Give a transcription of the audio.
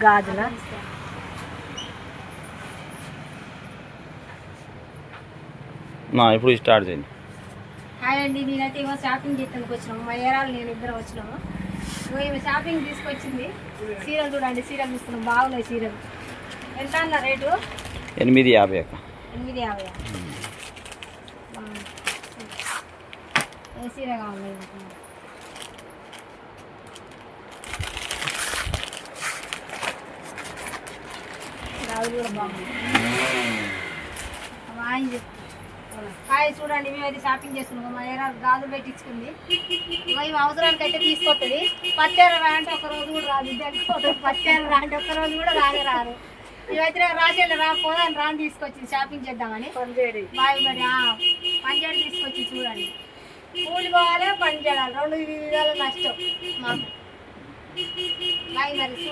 గాజుల ఇప్పుడు స్టార్ట్ చేయండి. హాయ్ అండి, నేనైతే ఏమో షాపింగ్ చేయడానికి వచ్చినాము. మా ఏరాలు నేను ఇద్దరు వచ్చినాము. ఈమె షాపింగ్ తీసుకొచ్చింది. చీరలు చూడండి, చీరలు చూస్తున్నాం, బాగున్నాయి చీరలు. ఎంత అన్న రేటు? 850 అక్క. 850. ఏ చీర కావాలి? రావులు కూడా బాగుంది. హాయ్ చూడండి, మేమైతే షాపింగ్ చేస్తున్నాం. మా ఏరా గాజులు పెట్టించుకుంది. మేము అవసరానికి అయితే తీసుకొస్తుంది. పచ్చేర రా అంటే ఒక రోజు కూడా రాదు. ఇద్దరు పచ్చేర రా అంటే ఒక్క రోజు కూడా రారు. మేమైతే రాసేళ్ళు రా పోదాన్ని రాని తీసుకొచ్చింది షాపింగ్ చేద్దామని. బాయ్ మరి పంజాడి తీసుకొచ్చి చూడండి. కూలి పోవాలి, పని చేయాలి, 2 విధాలు నష్టం మాకు. బాయ్ మరి.